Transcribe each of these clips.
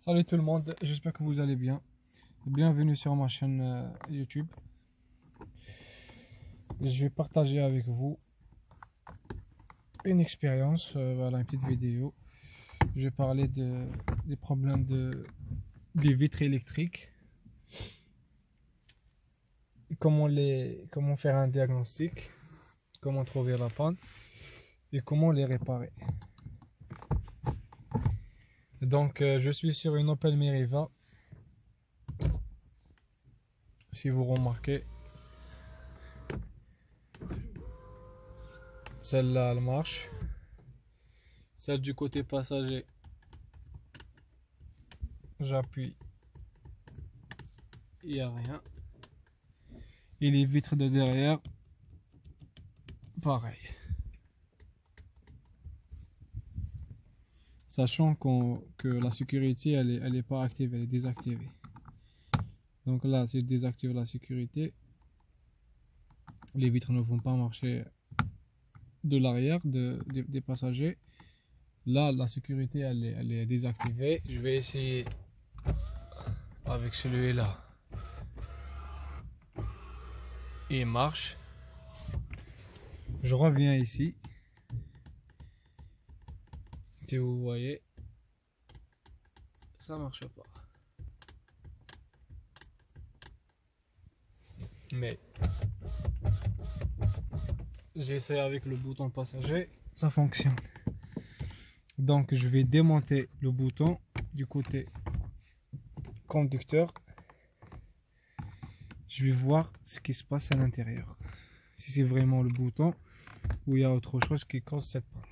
Salut tout le monde, j'espère que vous allez bien. Bienvenue sur ma chaîne YouTube. Je vais partager avec vous une expérience, voilà une petite vidéo. Je vais parler des problèmes des vitres électriques. Comment faire un diagnostic, comment trouver la panne et comment les réparer. Donc je suis sur une Opel Meriva. Si vous remarquez, celle-là elle marche. Celle du côté passager, j'appuie, il n'y a rien. Et les vitres de derrière, pareil. Sachant que la sécurité elle est pas activée, elle est désactivée. Donc là, si je désactive la sécurité, les vitres ne vont pas marcher de l'arrière des passagers. Là, la sécurité elle est désactivée. Je vais essayer avec celui-là. Il marche. Je reviens ici. Si vous voyez, ça marche pas. Mais j'essaie avec le bouton passager, ça fonctionne. Donc je vais démonter le bouton du côté conducteur. Je vais voir ce qui se passe à l'intérieur. Si c'est vraiment le bouton ou il y a autre chose qui cause cette panne.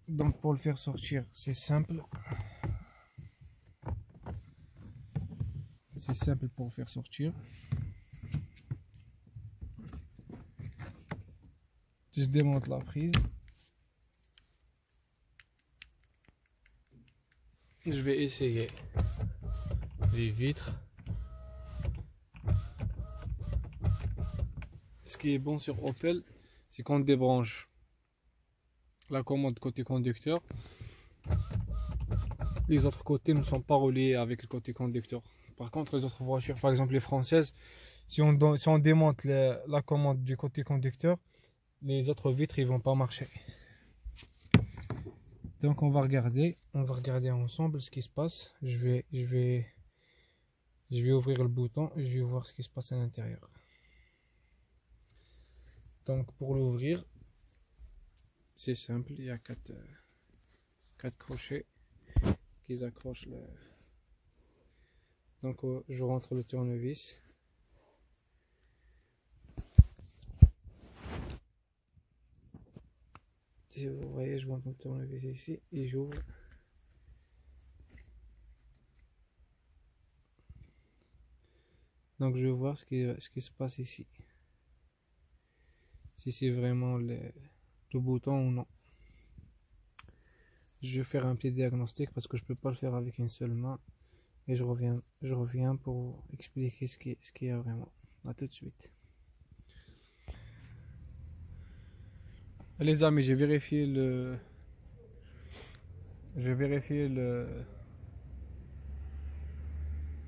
Donc pour le faire sortir, c'est simple. C'est simple pour le faire sortir. Je démonte la prise. Je vais essayer les vitres. Ce qui est bon sur Opel, c'est qu'on débranche la commande côté conducteur. Les autres côtés ne sont pas reliés avec le côté conducteur. Par contre, les autres voitures, par exemple les françaises, si on démonte la commande du côté conducteur, les autres vitres ils vont pas marcher. Donc on va regarder ensemble ce qui se passe. Je vais ouvrir le bouton et je vais voir ce qui se passe à l'intérieur. Donc pour l'ouvrir, c'est simple, il y a quatre crochets qui accrochent le... Donc je rentre le tournevis. Si vous voyez, je rentre le tournevis ici et j'ouvre. Donc je vais voir ce qui se passe ici. Si c'est vraiment le bouton ou non. Je vais faire un petit diagnostic parce que je peux pas le faire avec une seule main. Et je reviens pour expliquer ce qu'il y a vraiment. A tout de suite. Les amis, j'ai vérifié le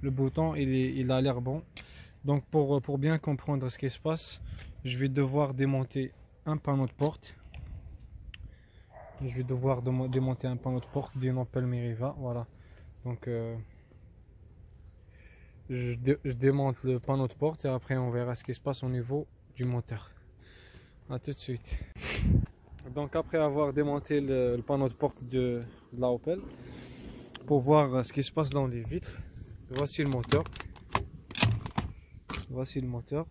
bouton, il a l'air bon. Donc pour bien comprendre ce qui se passe, je vais devoir démonter un panneau de porte. Je vais devoir démonter un panneau de porte d'une Opel Meriva. Voilà. Donc je démonte le panneau de porte et après on verra ce qui se passe au niveau du moteur. A tout de suite. Donc après avoir démonté le panneau de porte de la Opel, pour voir ce qui se passe dans les vitres, voici le moteur. Voici le moteur.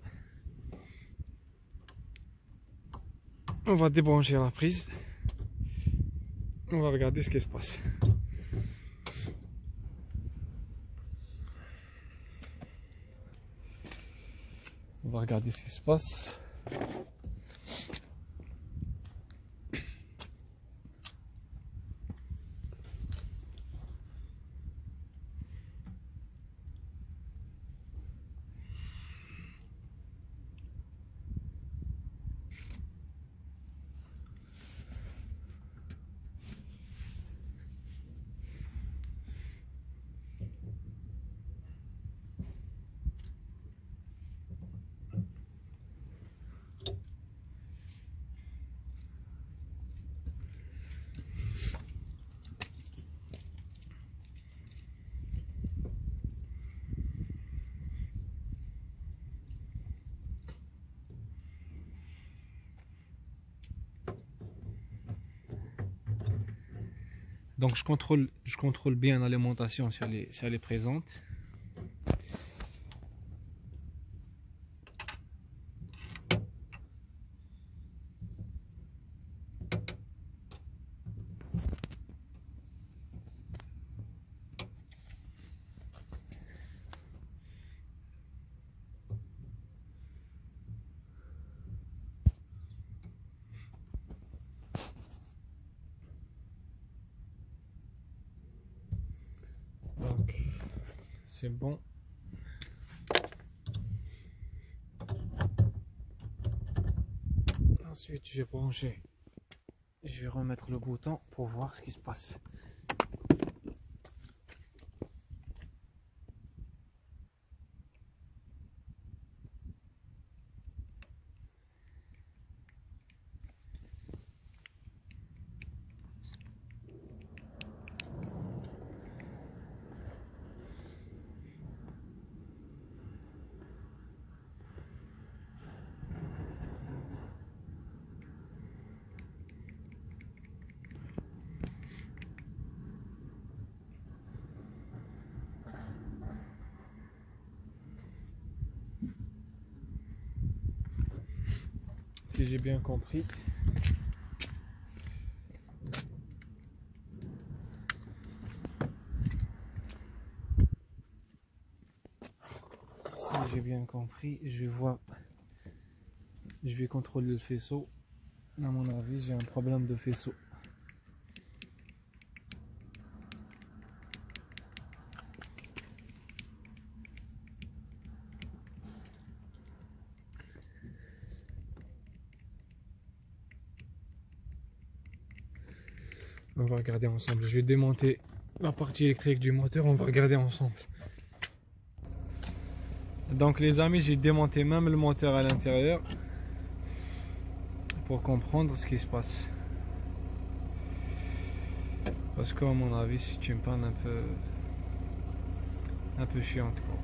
On va débrancher la prise. On va regarder ce qui se passe. On va regarder ce qui se passe. Donc je contrôle bien l'alimentation si elle est présente. Donc c'est bon. Ensuite je vais brancher. Je vais remettre le bouton pour voir ce qui se passe. Si j'ai bien compris, je vais contrôler le faisceau. À mon avis, j'ai un problème de faisceau. On va regarder ensemble. Je vais démonter la partie électrique du moteur. On va regarder ensemble. Donc les amis, j'ai démonté même le moteur à l'intérieur pour comprendre ce qui se passe. Parce qu'à mon avis, c'est une panne un peu chiante, quoi.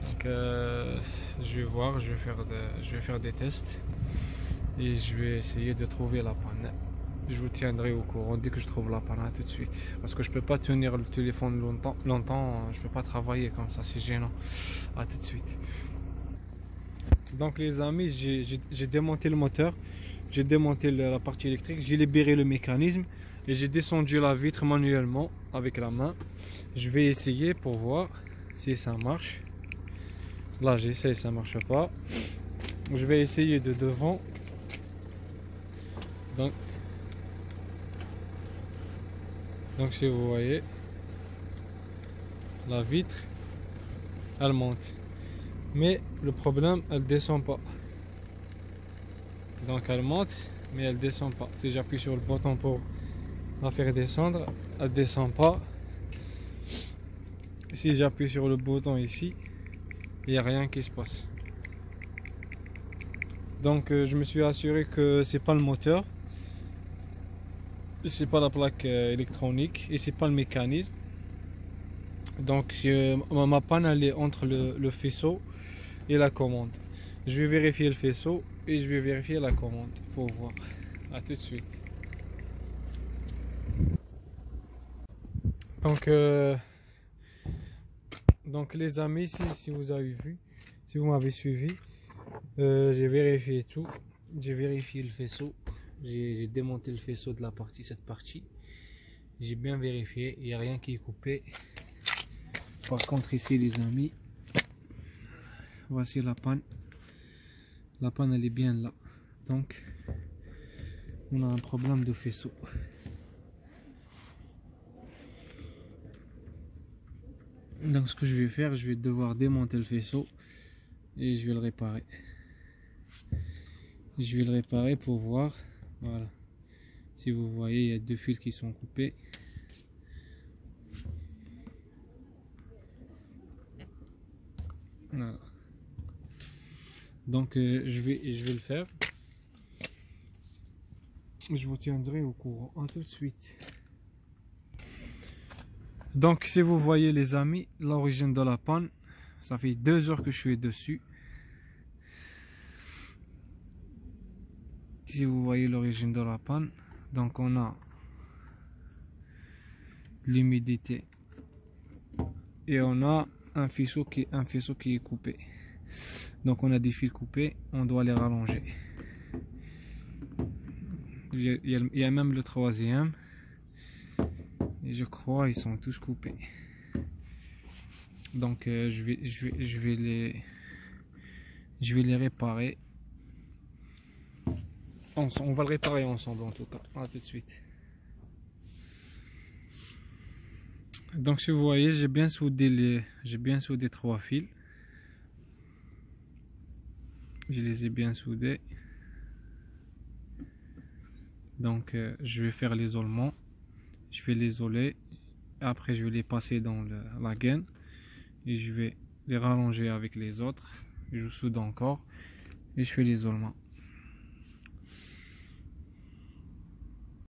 Donc je vais voir, je vais faire des tests et je vais essayer de trouver la panne. Je vous tiendrai au courant dès que je trouve la panne, tout de suite. Parce que je peux pas tenir le téléphone longtemps, je peux pas travailler comme ça, c'est gênant. À tout de suite. Donc les amis, j'ai démonté le moteur, j'ai démonté la partie électrique, j'ai libéré le mécanisme et j'ai descendu la vitre manuellement avec la main. Je vais essayer pour voir si ça marche. Là j'essaie, ça marche pas. Je vais essayer de devant. Donc si vous voyez, la vitre elle monte, mais le problème elle descend pas. Donc elle monte mais elle descend pas. Si j'appuie sur le bouton pour la faire descendre, elle descend pas. Si j'appuie sur le bouton ici, il n'y a rien qui se passe. Donc je me suis assuré que c'est pas le moteur, c'est pas la plaque électronique et c'est pas le mécanisme. Donc ma panne elle est entre le faisceau et la commande. Je vais vérifier le faisceau et je vais vérifier la commande pour voir. A tout de suite. Donc les amis, si vous avez vu, si vous m'avez suivi, j'ai vérifié tout. J'ai vérifié le faisceau. J'ai démonté le faisceau de cette partie. J'ai bien vérifié, il n'y a rien qui est coupé. Par contre ici les amis, voici la panne. La panne elle est bien là. Donc on a un problème de faisceau. Donc ce que je vais faire, je vais devoir démonter le faisceau et je vais le réparer. Je vais le réparer pour voir. Voilà. Si vous voyez, il y a deux fils qui sont coupés. Voilà. Donc je vais le faire. Je vous tiendrai au courant. À tout de suite. Donc si vous voyez les amis, l'origine de la panne, ça fait 2 heures que je suis dessus. Si vous voyez l'origine de la panne, donc on a l'humidité. Et on a un faisceau qui est coupé. Donc on a des fils coupés, on doit les rallonger. Il y a même le troisième. Et je crois ils sont tous coupés. Donc je vais les réparer. On va le réparer ensemble en tout cas. À tout de suite. Donc si vous voyez, j'ai bien soudé 3 fils. Je les ai bien soudés. Donc je vais faire l'isolement. Je vais l'isoler. Après je vais les passer dans la gaine. Et je vais les rallonger avec les autres. Je soude encore. Et je fais l'isolement.